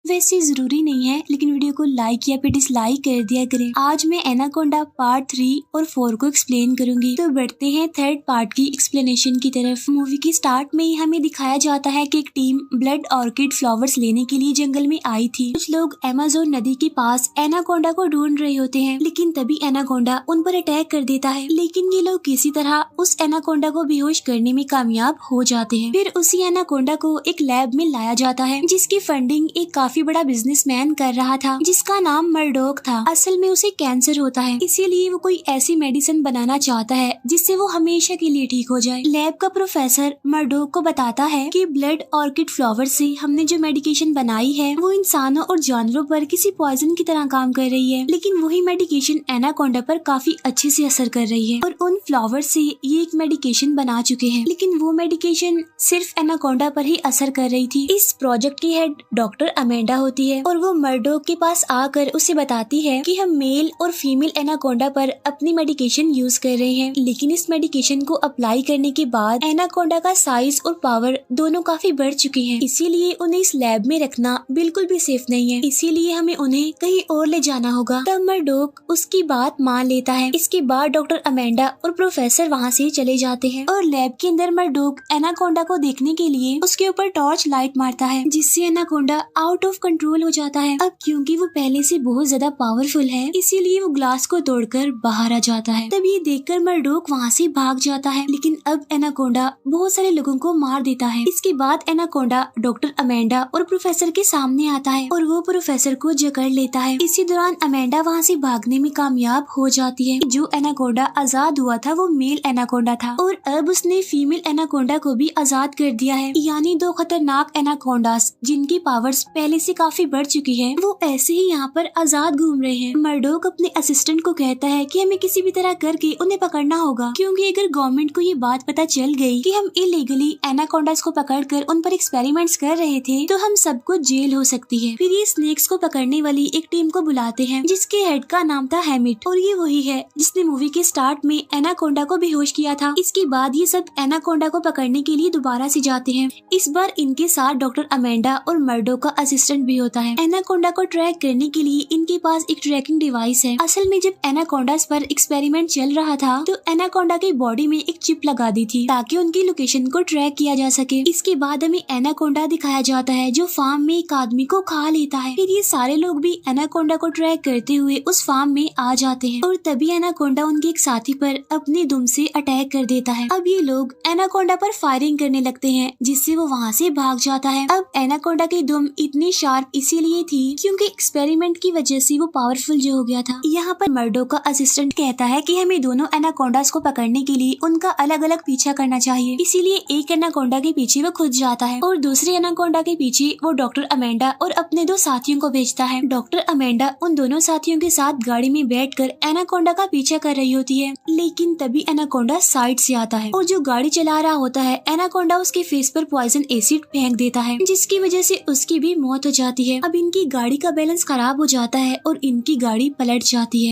वैसे जरूरी नहीं है, लेकिन वीडियो को लाइक या फिर डिसलाइक कर दिया करें। आज मैं एनाकोंडा पार्ट 3 और 4 को एक्सप्लेन करूंगी। तो बढ़ते हैं थर्ड पार्ट की एक्सप्लेनेशन की तरफ। मूवी की स्टार्ट में ही हमें दिखाया जाता है कि एक टीम ब्लड ऑर्किड फ्लावर्स लेने के लिए जंगल में आई थी। कुछ लोग अमेज़न नदी के पास एनाकोंडा को ढूंढ रहे होते हैं, लेकिन तभी एनाकोंडा उन पर अटैक कर देता है। लेकिन ये लोग किसी तरह उस एनाकोंडा को बेहोश करने में कामयाब हो जाते हैं। फिर उसी एनाकोंडा को एक लैब में लाया जाता है, जिसकी फंडिंग एक काफी बड़ा बिजनेसमैन कर रहा था, जिसका नाम मर्डोक था। असल में उसे कैंसर होता है, इसीलिए वो कोई ऐसी मेडिसिन बनाना चाहता है जिससे वो हमेशा के लिए ठीक हो जाए। लैब का प्रोफेसर मर्डोक को बताता है कि ब्लड ऑर्किड फ्लावर से हमने जो मेडिकेशन बनाई है वो इंसानों और जानवरों पर किसी पॉइजन की तरह काम कर रही है, लेकिन वही मेडिकेशन एनाकोंडा पर काफी अच्छे से असर कर रही है और उन फ्लावर से ये एक मेडिकेशन बना चुके हैं, लेकिन वो मेडिकेशन सिर्फ एनाकोंडा पर ही असर कर रही थी। इस प्रोजेक्ट की हेड डॉक्टर अमेंडा होती है और वो मर्डोक के पास आकर उसे बताती है कि हम मेल और फीमेल एनाकोंडा पर अपनी मेडिकेशन यूज कर रहे हैं, लेकिन इस मेडिकेशन को अप्लाई करने के बाद एनाकोंडा का साइज और पावर दोनों काफी बढ़ चुके हैं, इसीलिए उन्हें इस लैब में रखना बिल्कुल भी सेफ नहीं है। इसीलिए हमें उन्हें कहीं और ले जाना होगा। तब मर्डोक उसकी बात मान लेता है। इसके बाद डॉक्टर अमेंडा और प्रोफेसर वहाँ से चले जाते हैं और लैब के अंदर मर्डोक एनाकोंडा को देखने के लिए उसके ऊपर टॉर्च लाइट मारता है, जिससे एनाकोंडा आउट ऑफ कंट्रोल हो जाता है। अब क्योंकि वो पहले से बहुत ज्यादा पावरफुल है, इसीलिए वो ग्लास को तोड़कर बाहर आ जाता है। तब ये देखकर मर्डोक वहाँ से भाग जाता है, लेकिन अब एनाकोंडा बहुत सारे लोगों को मार देता है। इसके बाद एनाकोंडा डॉक्टर अमेंडा और प्रोफेसर के सामने आता है और वो प्रोफेसर को जकड़ लेता है। इसी दौरान अमेंडा वहाँ से भागने में कामयाब हो जाती है। जो एनाकोंडा आजाद हुआ था वो मेल एनाकोंडा था और अब उसने फीमेल एनाकोंडा को भी आजाद कर दिया है, यानी दो खतरनाक एनाकोंडास जिनकी पावर्स पहले से काफी बढ़ चुकी है, वो ऐसे ही यहाँ पर आजाद घूम रहे हैं। मर्डोक अपने असिस्टेंट को कहता है कि हमें किसी भी तरह करके उन्हें पकड़ना होगा, क्योंकि अगर गवर्नमेंट को ये बात पता चल गई कि हम इलीगली एनाकोंडास को पकड़कर उन पर एक्सपेरिमेंट्स कर रहे थे तो हम सबको जेल हो सकती है। फिर ये स्नेक्स को पकड़ने वाली एक टीम को बुलाते हैं, जिसके हेड का नाम था हैमिट, और ये वही है जिसने मूवी के स्टार्ट में एनाकोंडा को बेहोश किया था। इसके बाद ये सब एनाकोंडा को पकड़ने के लिए दोबारा से जाते हैं। इस बार इनके साथ डॉक्टर अमेंडा और मर्डोक का असिस्टेंट भी होता है। एनाकोंडा को ट्रैक करने के लिए इनके पास एक ट्रैकिंग डिवाइस है। असल में जब एनाकोंडास पर एक्सपेरिमेंट चल रहा था तो एनाकोंडा की बॉडी में एक चिप लगा दी थी ताकि उनकी लोकेशन को ट्रैक किया जा सके। इसके बाद हमें एनाकोंडा दिखाया जाता है जो फार्म में एक आदमी को खा लेता है। फिर ये सारे लोग भी एनाकोंडा को ट्रैक करते हुए उस फार्म में आ जाते हैं और तभी एनाकोंडा उनके एक साथी पर अपने दुम से अटैक कर देता है। अब ये लोग एनाकोंडा पर फायरिंग करने लगते हैं, जिससे वो वहाँ से भाग जाता है। अब एनाकोंडा की दुम इतनी शार्प इसीलिए थी क्योंकि एक्सपेरिमेंट की वजह से वो पावरफुल जो हो गया था। यहाँ पर मर्डोक का असिस्टेंट कहता है कि हमें दोनों एनाकोंडास को पकड़ने के लिए उनका अलग अलग पीछा करना चाहिए। इसीलिए एक एनाकोंडा के पीछे वो खुद जाता है और दूसरे एनाकोंडा के पीछे वो डॉक्टर अमेंडा और अपने दो साथियों को भेजता है। डॉक्टर अमेंडा उन दोनों साथियों के साथ गाड़ी में बैठकर एनाकोंडा का पीछा कर रही होती है, लेकिन तभी एनाकोंडा साइड से आता है और जो गाड़ी चला रहा होता है एनाकोंडा उसके फेस पर पॉइजन एसिड फेंक देता है, जिसकी वजह से उसकी भी मौत हो जाती है। अब इनकी गाड़ी का बैलेंस खराब हो जाता है और इनकी गाड़ी पलट जाती है।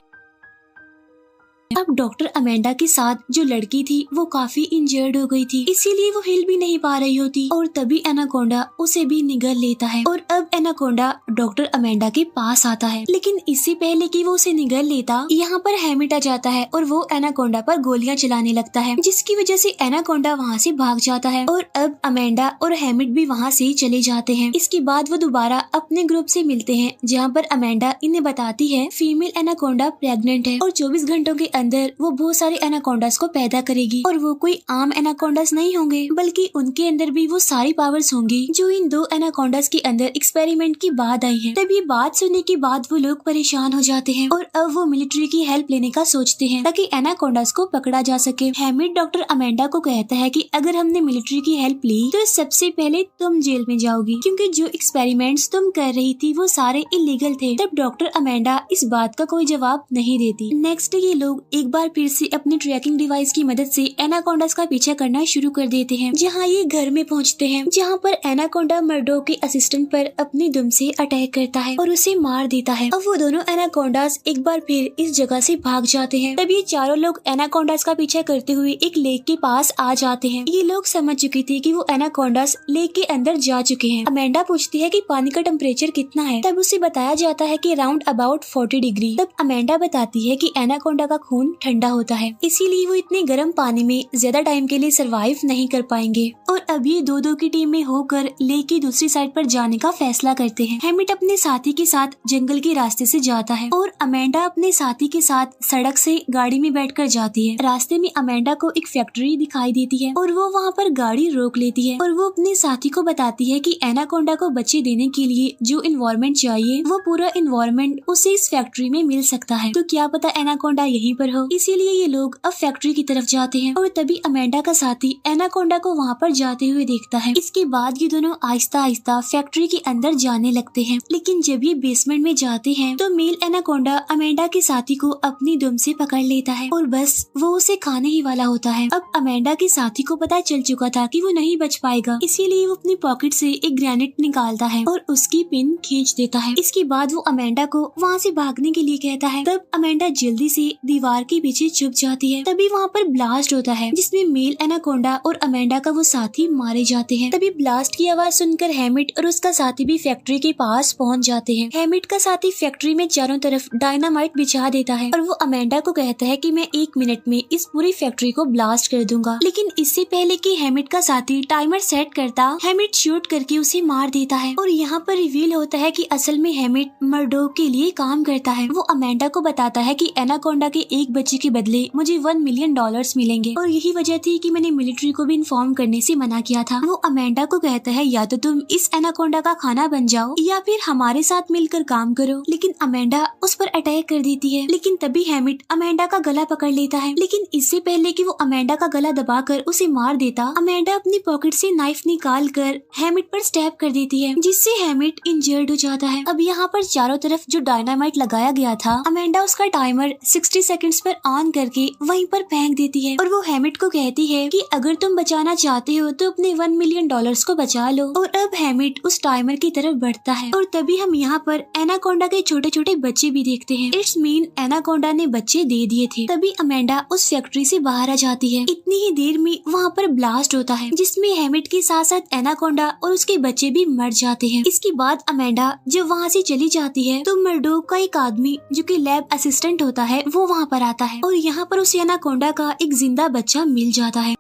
अब डॉक्टर अमेंडा के साथ जो लड़की थी वो काफी इंजर्ड हो गई थी, इसीलिए वो हिल भी नहीं पा रही होती और तभी एनाकोंडा उसे भी निगल लेता है और अब एनाकोंडा डॉक्टर अमेंडा के पास आता है। लेकिन इससे पहले कि वो उसे निगल लेता, यहाँ पर हैमिट आ जाता है और वो एनाकोंडा पर गोलियां चलाने लगता है, जिसकी वजह से एनाकोंडा वहाँ से भाग जाता है और अब अमेंडा और हैमिट भी वहाँ से चले जाते हैं। इसके बाद वो दोबारा अपने ग्रुप से मिलते हैं, जहाँ पर अमेंडा इन्हें बताती है फीमेल एनाकोंडा प्रेग्नेंट है और 24 घंटों के अंदर वो बहुत सारे एनाकोंडास को पैदा करेगी और वो कोई आम एनाकोंडास नहीं होंगे, बल्कि उनके अंदर भी वो सारी पावर्स होंगी जो इन दो एनाकोंडास के अंदर एक्सपेरिमेंट की बाद आई है। तब ये बात सुनने के बाद वो लोग परेशान हो जाते हैं और अब वो मिलिट्री की हेल्प लेने का सोचते हैं ताकि एनाकोंडास को पकड़ा जा सके। हैमिट डॉक्टर अमेंडा को कहता है कि अगर हमने मिलिट्री की हेल्प ली तो सबसे पहले तुम जेल में जाओगी, क्योंकि जो एक्सपेरिमेंट्स तुम कर रही थी वो सारे इलीगल थे। तब डॉक्टर अमेंडा इस बात का कोई जवाब नहीं देती। नेक्स्ट ये लोग एक बार फिर से अपने ट्रैकिंग डिवाइस की मदद से एनाकोंडास का पीछा करना शुरू कर देते हैं, जहाँ ये घर में पहुँचते हैं, जहाँ पर एनाकोंडा मर्डोक के असिस्टेंट पर अपनी दुम से अटैक करता है और उसे मार देता है। अब वो दोनों एनाकोंडास एक बार फिर इस जगह से भाग जाते हैं। तब ये चारों लोग एनाकोंडास का पीछा करते हुए एक लेक के पास आ जाते हैं। ये लोग समझ चुके थे कि वो एनाकोंडास लेक के अंदर जा चुके हैं। अमेंडा पूछती है कि पानी का टेम्परेचर कितना है। तब उसे बताया जाता है कि राउंड अबाउट 40 डिग्री। तब अमेंडा बताती है कि एनाकोंडा का खून ठंडा होता है, इसीलिए वो इतने गर्म पानी में ज्यादा टाइम के लिए सरवाइव नहीं कर पाएंगे। और अब ये दो की टीम में होकर लेक की दूसरी साइड पर जाने का फैसला करते हैं। हैमिट अपने साथी के साथ जंगल के रास्ते से जाता है और अमेंडा अपने साथी के साथ सड़क से गाड़ी में बैठकर जाती है। रास्ते में अमेंडा को एक फैक्ट्री दिखाई देती है और वो वहाँ पर गाड़ी रोक लेती है और वो अपने साथी को बताती है कि एनाकोंडा को बच्चे देने के लिए जो इन्वायरमेंट चाहिए वो पूरा इन्वायरमेंट उसे इस फैक्ट्री में मिल सकता है। तो क्या पता एनाकोंडा यहीं पर हो। इसीलिए ये लोग अब फैक्ट्री की तरफ जाते हैं और तभी अमेंडा का साथी एनाकोंडा को वहाँ पर जाते हुए देखता है। इसके बाद ये दोनों आहिस्ता आहिस्ता फैक्ट्री के अंदर जाने लगते हैं। लेकिन जब ये बेसमेंट में जाते हैं तो मेल एनाकोंडा अमेंडा के साथी को अपनी दुम से पकड़ लेता है और बस वो उसे खाने ही वाला होता है। अब अमेंडा के साथी को पता चल चुका था कि वो नहीं बच पाएगा, इसीलिए वो अपनी पॉकेट से एक ग्रेनेड निकालता है और उसकी पिन खींच देता है। इसके बाद वो अमेंडा को वहाँ से भागने के लिए कहता है। तब अमेंडा जल्दी से दीवार के पीछे छुप जाती है। तभी वहाँ पर ब्लास्ट होता है जिसमें मेल एनाकोंडा और अमेंडा का वो साथी मारे जाते हैं। तभी ब्लास्ट की आवाज सुनकर हैमिट और उसका साथी भी फैक्ट्री के पास पहुँच जाते हैं। हैमिट का साथी फैक्ट्री में चारों तरफ डायनामाइट बिछा देता है और वो अमेंडा को कहता है कि मैं 1 मिनट में इस पूरी फैक्ट्री को ब्लास्ट कर दूंगा। लेकिन इससे पहले कि हैमिट का साथी टाइमर सेट करता, हैमिट शूट करके उसे मार देता है और यहाँ पर रिवील होता है कि असल में हैमिट मर्डोक के लिए काम करता है। वो अमेंडा को बताता है कि एनाकोंडा के एक बच्चे के बदले मुझे $1 मिलियन मिलेंगे और यही वजह थी कि मैंने मिलिट्री को भी इन्फॉर्म करने से मना किया था। वो अमेंडा को कहता है या तो तुम इस एनाकोंडा का खाना बन जाओ या फिर हमारे साथ मिलकर काम करो। लेकिन अमेंडा उस पर अटैक कर देती है। लेकिन तभी हैमिट अमेंडा का गला पकड़ लेता है। लेकिन इससे पहले कि वो अमेंडा का गला दबाकर उसे मार देता, अमेंडा अपनी पॉकेट से नाइफ निकाल कर हैमिट पर स्टैब कर देती है, जिससे हैमिट इंजर्ड हो जाता है। अब यहाँ पर चारों तरफ जो डायनामाइट लगाया गया था, अमेंडा उसका टाइमर 60 सेकंड्स पर ऑन करके वहीं पर फेंक देती है और वो हैमिट को कहती है कि अगर तुम बचाना चाहते हो तो अपने $1 मिलियन को बचा लो। और अब हैमिट उस टाइमर की तरफ बढ़ता है और तभी हम यहाँ पर एनाकोंडा के छोटे छोटे बच्चे भी देखते हैं। इट्स मीन एनाकोंडा ने बच्चे दे दिए थे। तभी अमेंडा उस फैक्ट्री से बाहर आ जाती है। इतनी ही देर में वहाँ पर ब्लास्ट होता है जिसमें हैमिट के साथ साथ एनाकोंडा और उसके बच्चे भी मर जाते हैं। इसके बाद अमेंडा जब वहाँ से चली जाती है तो मर्डोक का एक आदमी जो कि लैब असिस्टेंट होता है वो वहाँ पर आता है और यहाँ पर उसे एनाकोंडा का एक जिंदा बच्चा मिल जाता है।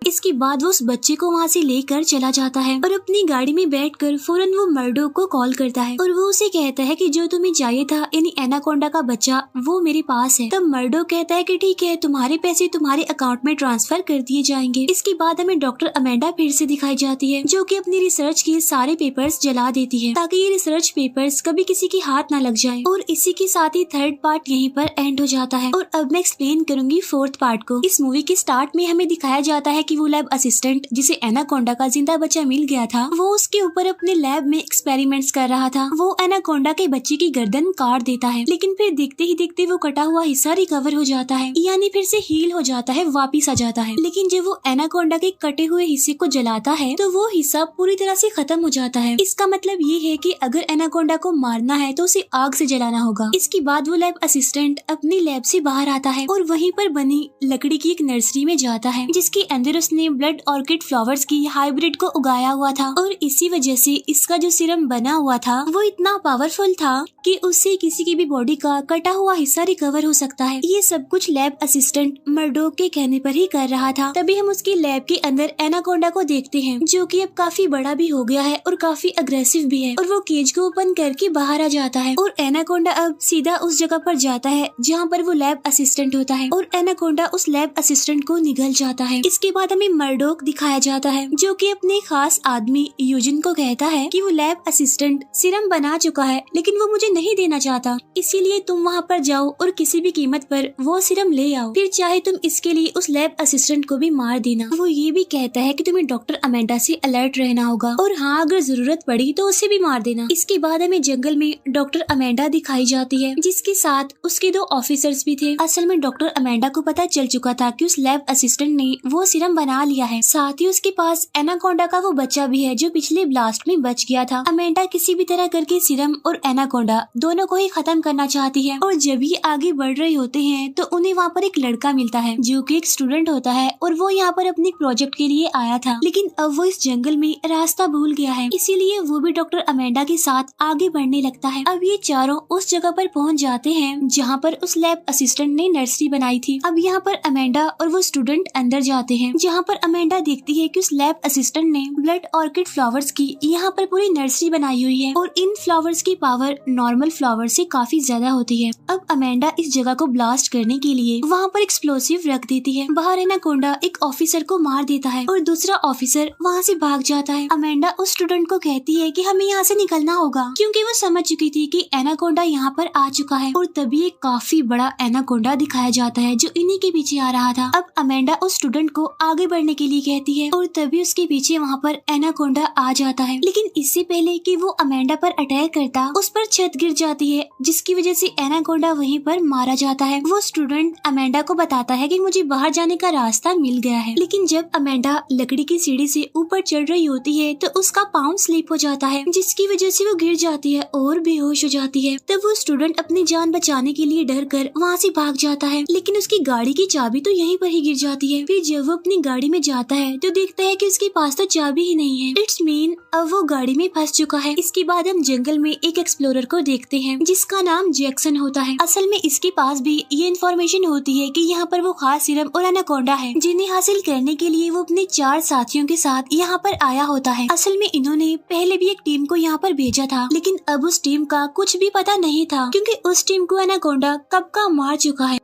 इसके बाद वो उस बच्चे को वहाँ से लेकर चला जाता है और अपनी गाड़ी में बैठकर फौरन वो मर्डोक को कॉल करता है और वो उसे कहता है कि जो तुम्हें चाहिए था यानी एनाकोंडा का बच्चा वो मेरे पास है। तब मर्डोक कहता है कि ठीक है, तुम्हारे पैसे तुम्हारे अकाउंट में ट्रांसफर कर दिए जाएंगे। इसके बाद हमें डॉक्टर अमेंडा फिर से दिखाई जाती है जो कि अपनी रिसर्च के सारे पेपर्स जला देती है ताकि ये रिसर्च पेपर्स कभी किसी के हाथ न लग जाए। और इसी के साथ ही 3rd पार्ट यहीं पर एंड हो जाता है। और अब मैं एक्सप्लेन करूंगी 4th पार्ट को। इस मूवी के स्टार्ट में हमें दिखाया जाता है कि वो लैब असिस्टेंट जिसे एनाकोंडा का जिंदा बच्चा मिल गया था, वो उसके ऊपर अपने लैब में एक्सपेरिमेंट्स कर रहा था। वो एनाकोंडा के बच्चे की गर्दन काट देता है, लेकिन फिर देखते ही देखते वो कटा हुआ हिस्सा रिकवर हो जाता है, यानी फिर से हील हो जाता है, वापिस आ जाता है। लेकिन जब वो एनाकोंडा के कटे हुए हिस्से को जलाता है तो वो हिस्सा पूरी तरह से खत्म हो जाता है। इसका मतलब ये है कि अगर एनाकोंडा को मारना है तो उसे आग से जलाना होगा। इसके बाद वो लैब असिस्टेंट अपनी लैब से बाहर आता है और वहीं पर बनी लकड़ी की एक नर्सरी में जाता है जिसके अंदर उसने ब्लड ऑर्किड फ्लावर्स की हाइब्रिड को उगाया हुआ था और इसी वजह से इसका जो सीरम बना हुआ था वो इतना पावरफुल था कि उससे किसी की भी बॉडी का कटा हुआ हिस्सा रिकवर हो सकता है। ये सब कुछ लैब असिस्टेंट मर्डोक के कहने पर ही कर रहा था। तभी हम उसके लैब के अंदर एनाकोंडा को देखते हैं जो कि अब काफी बड़ा भी हो गया है और काफी अग्रेसिव भी है और वो केज को ओपन करके बाहर आ जाता है और एनाकोंडा अब सीधा उस जगह पर जाता है जहाँ पर वो लैब असिस्टेंट होता है और एनाकोंडा उस लैब असिस्टेंट को निगल जाता है। इसके बाद हमें मर्डोक दिखाया जाता है, जो कि अपने खास आदमी यूजिन को कहता है कि वो लैब असिस्टेंट सीरम बना चुका है, लेकिन वो मुझे नहीं देना चाहता, इसीलिए तुम वहाँ पर जाओ और किसी भी कीमत पर वो सीरम ले आओ, फिर चाहे तुम इसके लिए उस लैब असिस्टेंट को भी मार देना। वो ये भी कहता है कि तुम्हें डॉक्टर अमेंडा से अलर्ट रहना होगा और हाँ, अगर जरूरत पड़ी तो उसे भी मार देना। इसके बाद हमें जंगल में डॉक्टर अमेंडा दिखाई जाती है, जिसके साथ उसके 2 ऑफिसर्स भी थे। असल में डॉक्टर अमेंडा को पता चल चुका था कि उस लैब असिस्टेंट ने वो सीरम बना लिया है, साथ ही उसके पास एनाकोंडा का वो बच्चा भी है जो पिछले ब्लास्ट में बच गया था। अमेंडा किसी भी तरह करके सीरम और एनाकोंडा दोनों को ही खत्म करना चाहती है, और जब ये आगे बढ़ रहे होते हैं तो उन्हें वहाँ पर एक लड़का मिलता है जो कि एक स्टूडेंट होता है, और वो यहाँ पर अपने प्रोजेक्ट के लिए आया था, लेकिन अब वो इस जंगल में रास्ता भूल गया है, इसीलिए वो भी डॉक्टर अमेंडा के साथ आगे बढ़ने लगता है। अब ये चारों उस जगह पर पहुँच जाते हैं जहाँ पर उस लैब असिस्टेंट ने नर्सरी बनाई थी। अब यहाँ पर अमेंडा और वो स्टूडेंट अंदर जाते हैं, जहाँ पर अमेंडा देखती है कि उस लैब असिस्टेंट ने ब्लड ऑर्किड फ्लावर्स की यहाँ पर पूरी नर्सरी बनाई हुई है, और इन फ्लावर्स की पावर नॉर्मल फ्लावर से काफी ज्यादा होती है। अब अमेंडा इस जगह को ब्लास्ट करने के लिए वहाँ पर एक्सप्लोसिव रख देती है। बाहर एनाकोंडा एक ऑफिसर को मार देता है और दूसरा ऑफिसर वहाँ से भाग जाता है। अमेंडा उस स्टूडेंट को कहती है कि हमें यहाँ से निकलना होगा, क्योंकि वो समझ चुकी थी कि एनाकोंडा यहाँ पर आ चुका है, और तभी एक काफी बड़ा एनाकोंडा दिखाया जाता है जो इन्हीं के पीछे आ रहा था। अब अमेंडा उस स्टूडेंट को आगे बढ़ने के लिए कहती है, और तभी उसके पीछे वहाँ पर एनाकोंडा आ जाता है, लेकिन इससे पहले कि वो अमेंडा पर अटैक करता, उस पर छत गिर जाती है, जिसकी वजह से एनाकोंडा वहीं पर मारा जाता है। वो स्टूडेंट अमेंडा को बताता है कि मुझे बाहर जाने का रास्ता मिल गया है, लेकिन जब अमेंडा लकड़ी की सीढ़ी से ऊपर चढ़ रही होती है तो उसका पाँव स्लिप हो जाता है, जिसकी वजह से वो गिर जाती है और बेहोश हो जाती है। तब वो स्टूडेंट अपनी जान बचाने के लिए डर कर वहाँ से भाग जाता है, लेकिन उसकी गाड़ी की चाबी तो यहीं पर ही गिर जाती है। फिर जब वो अपनी गाड़ी में जाता है तो देखता है कि उसके पास तो चाबी ही नहीं है। इट्स मीन अब वो गाड़ी में फंस चुका है। इसके बाद हम जंगल में एक एक्सप्लोरर को देखते हैं जिसका नाम जैक्सन होता है। असल में इसके पास भी ये इन्फॉर्मेशन होती है कि यहाँ पर वो खास सीरम और एनाकोंडा है, जिन्हें हासिल करने के लिए वो अपने 4 साथियों के साथ यहाँ पर आया होता है। असल में इन्होंने पहले भी एक टीम को यहाँ पर भेजा था, लेकिन अब उस टीम का कुछ भी पता नहीं था, क्योंकि उस टीम को एनाकोंडा कब का मार चुका है।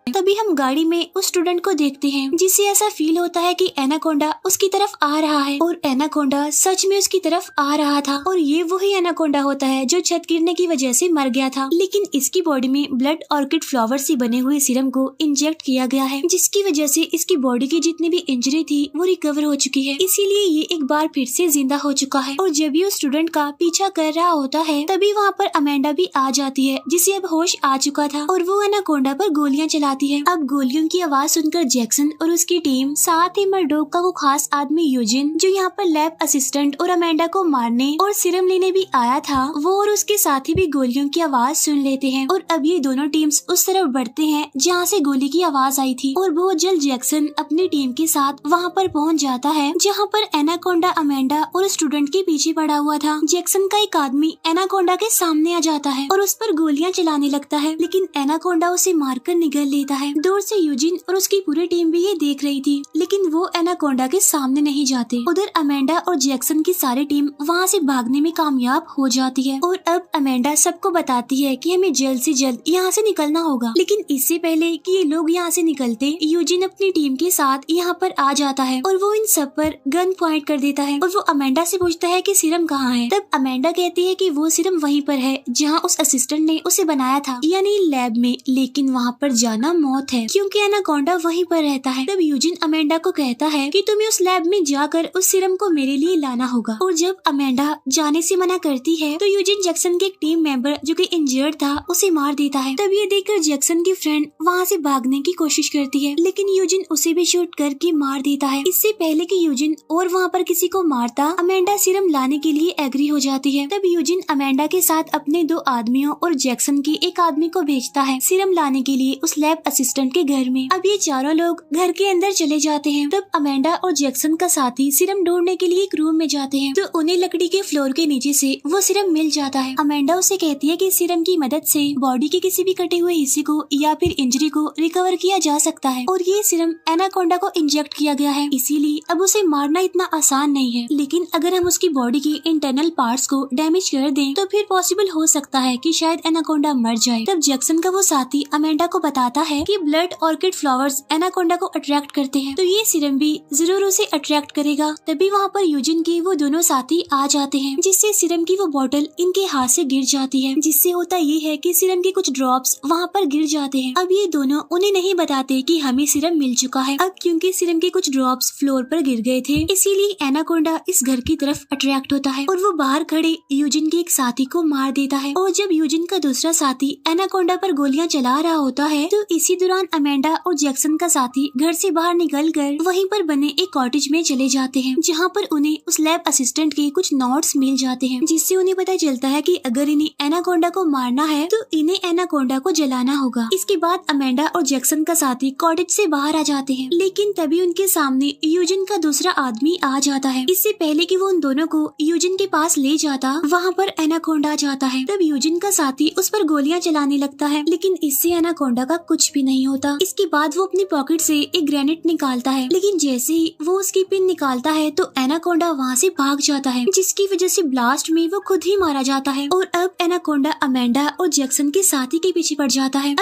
तभी हम गाड़ी में उस स्टूडेंट को देखते हैं जिसे ऐसा फील होता है कि एनाकोंडा उसकी तरफ आ रहा है, और एनाकोंडा सच में उसकी तरफ आ रहा था, और ये वही एनाकोंडा होता है जो छत गिरने की वजह से मर गया था, लेकिन इसकी बॉडी में ब्लड ऑर्किड फ्लावर से बने हुए सीरम को इंजेक्ट किया गया है, जिसकी वजह से इसकी बॉडी की जितनी भी इंजरी थी वो रिकवर हो चुकी है, इसीलिए ये एक बार फिर से जिंदा हो चुका है। और जब ये उस स्टूडेंट का पीछा कर रहा होता है तभी वहाँ पर अमेंडा भी आ जाती है, जिसे अब होश आ चुका था, और वो एनाकोंडा पर गोलियां चलाती है। अब गोलियों की आवाज सुनकर जैक्सन और उसकी टीम, साथ ही मर्डोक का वो खास आदमी यूजिन जो यहाँ पर लैब असिस्टेंट और अमेंडा को मारने और सीरम लेने भी आया था, वो और उसके साथी भी गोलियों की आवाज सुन लेते हैं, और अब ये दोनों टीम्स उस तरफ बढ़ते हैं जहाँ से गोली की आवाज आई थी, और बहुत जल्द जैक्सन अपनी टीम के साथ वहाँ पर पहुँच जाता है जहाँ पर एनाकोंडा अमेंडा और स्टूडेंट के पीछे पड़ा हुआ था। जैक्सन का एक आदमी एनाकोंडा के सामने आ जाता है और उस पर गोलियां चलाने लगता है, लेकिन एनाकोंडा उसे मारकर निगल लेता है। दूर से यूजिन और उसकी पूरी टीम भी ये देख रही थी, लेकिन वो एनाकोंडा के सामने नहीं जाते। उधर अमेंडा और जैक्सन की सारी टीम वहाँ से भागने में कामयाब हो जाती है, और अब अमेंडा सबको बताती है कि हमें जल्द से जल्द यहाँ से निकलना होगा। लेकिन इससे पहले कि ये लोग यहाँ से निकलते, यूजिन अपनी टीम के साथ यहाँ पर आ जाता है और वो इन सब पर गन पॉइंट कर देता है, और वो अमेंडा से पूछता है कि सीरम कहाँ है। तब अमेंडा कहती है कि वो सीरम वहीं पर है जहाँ उस असिस्टेंट ने उसे बनाया था, यानी लैब में, लेकिन वहाँ पर जाना मौत है क्योंकि एनाकोंडा वहीं पर रहता है। तब यूजिन अमेंडा को कहता है कि तुम्हें उस लैब में जाकर उस सीरम को मेरे लिए लाना होगा, और जब अमेंडा जाने से मना करती है तो यूजिन जैक्सन के एक टीम मेंबर जो कि इंजर्ड था उसे मार देता है। तब ये देखकर जैक्सन की फ्रेंड वहाँ से भागने की कोशिश करती है, लेकिन यूजिन उसे भी शूट करके मार देता है। इससे पहले कि यूजिन और वहाँ पर किसी को मारता, अमेंडा सीरम लाने के लिए एग्री हो जाती है। तब यूजिन अमेंडा के साथ अपने 2 आदमियों और जैक्सन के एक आदमी को भेजता है सीरम लाने के लिए उस लैब असिस्टेंट के घर में। अब ये चारों लोग घर के अंदर चले जाते हैं। तब अमेंडा और जैक्सन का साथी सीरम ढूंढने के लिए एक रूम में जाते हैं, तो उन्हें लकड़ी के फ्लोर के नीचे से वो सीरम मिल जाता है। अमेंडा उसे कहती है कि सीरम की मदद से बॉडी के किसी भी कटे हुए हिस्से को या फिर इंजरी को रिकवर किया जा सकता है, और ये सीरम एनाकोंडा को इंजेक्ट किया गया है, इसीलिए अब उसे मारना इतना आसान नहीं है। लेकिन अगर हम उसकी बॉडी के इंटरनल पार्ट्स को डैमेज कर दें तो फिर पॉसिबल हो सकता है कि शायद एनाकोंडा मर जाए। तब जैक्सन का वो साथी अमेंडा को बताता है कि ब्लड ऑर्किड फ्लावर्स एनाकोंडा को अट्रैक्ट करते हैं, तो ये सीरम भी जरूर उसे अट्रैक्ट करेगा। तभी वहाँ पर यूजिन के वो दोनों साथी आ जाते हैं, जिससे सीरम की वो बॉटल इनके हाथ से गिर जाती है, जिससे होता ये है कि सीरम के कुछ ड्रॉप्स वहाँ पर गिर जाते हैं। अब ये दोनों उन्हें नहीं बताते कि हमें सीरम मिल चुका है। अब क्योंकि सीरम के कुछ ड्रॉप्स फ्लोर पर गिर गए थे, इसीलिए एनाकोंडा इस घर की तरफ अट्रैक्ट होता है और वो बाहर खड़े यूजिन के एक साथी को मार देता है। और जब यूजिन का दूसरा साथी एनाकोंडा पर गोलियां चला रहा होता है, तो इसी दौरान अमेंडा और जैक्सन का साथी घर से बाहर निकलकर वहीं पर बने एक कॉटेज में चले जाते हैं, जहाँ पर उन्हें उस लैब असिस्टेंट के कुछ नोट्स मिल जाते हैं, जिससे उन्हें पता चलता है कि अगर इन्हें एनाकोंडा को मारना है तो इन्हें एनाकोंडा को जलाना होगा। इसके बाद अमेंडा और जैक्सन का साथी कॉटेज से बाहर आ जाते हैं, लेकिन तभी उनके सामने यूजिन का दूसरा आदमी आ जाता है। इससे पहले कि वो उन दोनों को यूजिन के पास ले जाता, वहाँ पर एनाकोंडा जाता है। तब यूजिन का साथी उस पर गोलियां चलाने लगता है, लेकिन इससे एनाकोंडा का कुछ भी नहीं होता। इसके बाद वो अपनी पॉकेट से एक ग्रेनेड निकालता है, लेकिन जैसे ही वो उसकी पिन निकालता है तो एनाकोंडा वहाँ से भाग जाता है, जिसकी वजह से ब्लास्ट में वो खुद ही मारा जाता है। और अब एनाकोंडा अमेंडा और जैक्सन के साथी के पीछे पड़ जाता है।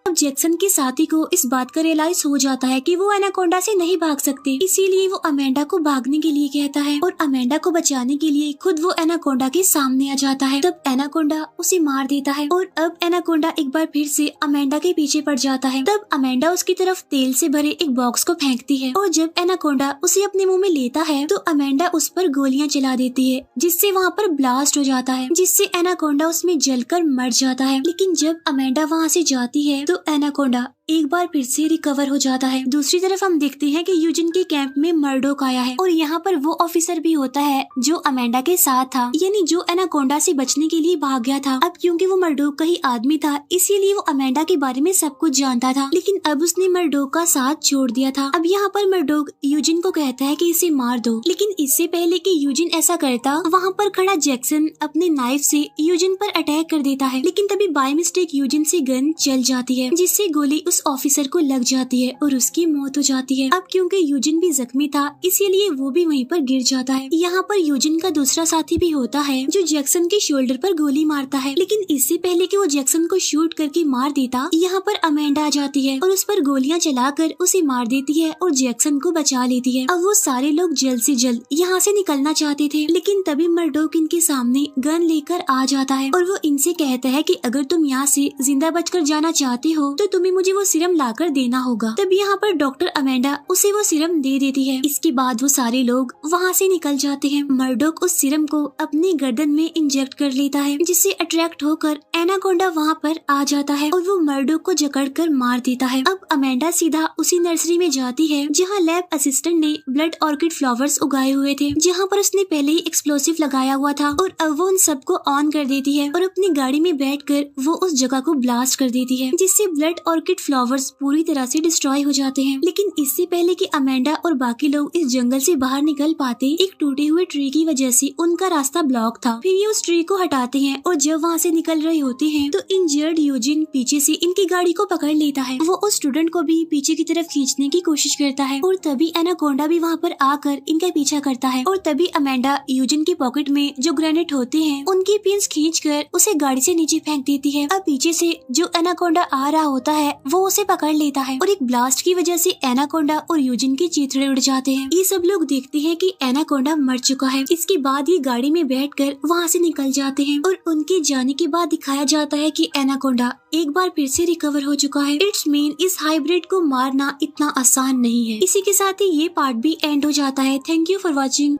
अब जैक्सन के साथी को इस बात का रियलाइज हो जाता है कि वो एनाकोंडा से नहीं भाग सकते, इसीलिए वो अमेंडा को भागने के लिए कहता है और अमेंडा को बचाने के लिए खुद वो एनाकोंडा के सामने आ जाता है। तब एनाकोंडा उसे मार देता है और अब एनाकोंडा एक बार फिर से अमेंडा के पीछे पड़ जाता है। तब अमेंडा उसकी तरफ तेल से भरे एक बॉक्स को फेंकती है और जब एनाकोंडा उसे अपने मुंह में लेता है तो अमेंडा उस पर गोलियां चला देती है, जिससे वहाँ पर ब्लास्ट हो जाता है, जिससे एनाकोंडा उसमें जलकर मर जाता है। लेकिन जब अमेंडा वहाँ से जाती है तो एनाकोंडा एक बार फिर से रिकवर हो जाता है। दूसरी तरफ हम देखते हैं कि यूजिन के कैंप में मर्डोक आया है और यहाँ पर वो ऑफिसर भी होता है जो अमेंडा के साथ था, यानी जो एनाकोंडा से बचने के लिए भाग गया था। अब क्योंकि वो मर्डोक का ही आदमी था, इसीलिए वो अमेंडा के बारे में सब कुछ जानता था, लेकिन अब उसने मर्डोक का साथ छोड़ दिया था। अब यहाँ पर मर्डोक यूजिन को कहता है कि इसे मार दो, लेकिन इससे पहले कि यूजिन ऐसा करता, वहाँ पर खड़ा जैक्सन अपने नाइफ से यूजिन पर अटैक कर देता है, लेकिन तभी बाय मिस्टेक यूजिन से गन चल जाती है, जिससे गोली उस ऑफिसर को लग जाती है और उसकी मौत हो जाती है। अब क्योंकि यूजिन भी जख्मी था, इसीलिए वो भी वहीं पर गिर जाता है। यहाँ पर यूजिन का दूसरा साथी भी होता है जो जैक्सन के शोल्डर पर गोली मारता है, लेकिन इससे पहले कि वो जैक्सन को शूट करके मार देता, यहाँ पर अमेंडा आ जाती है और उस पर गोलियां चलाकर उसे मार देती है और जैक्सन को बचा लेती है। अब वो सारे लोग जल्द से जल्द यहाँ से निकलना चाहते थे, लेकिन तभी मर्डोक इनके सामने गन लेकर आ जाता है और वो इनसे कहता है कि अगर तुम यहाँ से जिंदा बचकर जाना चाहते हो तो तुम्हें मुझे वो सीरम लाकर देना होगा। तब यहाँ पर डॉक्टर अमेंडा उसे वो सीरम दे देती है। इसके बाद वो सारे लोग वहाँ से निकल जाते हैं। मर्डोक उस सीरम को अपनी गर्दन में इंजेक्ट कर लेता है, जिससे अट्रैक्ट होकर एनाकोंडा वहाँ पर आ जाता है और वो मर्डोक को जकड़कर मार देता है। अब अमेंडा सीधा उसी नर्सरी में जाती है जहाँ लैब असिस्टेंट ने ब्लड ऑर्किड फ्लावर्स उगाए हुए थे, जहाँ पर उसने पहले ही एक्सप्लोसिव लगाया हुआ था, और अब वो उन सबको ऑन कर देती है और अपनी गाड़ी में बैठकर वो उस जगह को ब्लास्ट कर देती है, जिससे ब्लड ऑर्किड फ्लावर्स पूरी तरह से डिस्ट्रॉय हो जाते हैं। लेकिन इससे पहले कि अमेंडा और बाकी लोग इस जंगल से बाहर निकल पाते, एक टूटे हुए ट्री की वजह से उनका रास्ता ब्लॉक था। फिर ये उस ट्री को हटाते हैं और जब वहाँ से निकल रहे होते हैं तो इंजर्ड यूजिन पीछे से इनकी गाड़ी को पकड़ लेता है। वो उस स्टूडेंट को भी पीछे की तरफ खींचने की कोशिश करता है और तभी एनाकोंडा भी वहाँ पर आकर इनका पीछा करता है और तभी अमेंडा यूजिन की पॉकेट में जो ग्रेनेड होते हैं उनकी पिन्स खींचकर उसे गाड़ी से नीचे फेंक देती है। अब पीछे से जो एनाकोंडा आ रहा होता है वो उसे पकड़ लेता है और एक ब्लास्ट की वजह से एनाकोंडा और यूजिन के चीथड़े उड़ जाते हैं। ये सब लोग देखते हैं कि एनाकोंडा मर चुका है। इसके बाद ये गाड़ी में बैठकर वहाँ से निकल जाते हैं और उनके जाने के बाद दिखाया जाता है कि एनाकोंडा एक बार फिर से रिकवर हो चुका है। इट्स मीन इस हाइब्रिड को मारना इतना आसान नहीं है। इसी के साथ ही ये पार्ट भी एंड हो जाता है। Thank you for watching.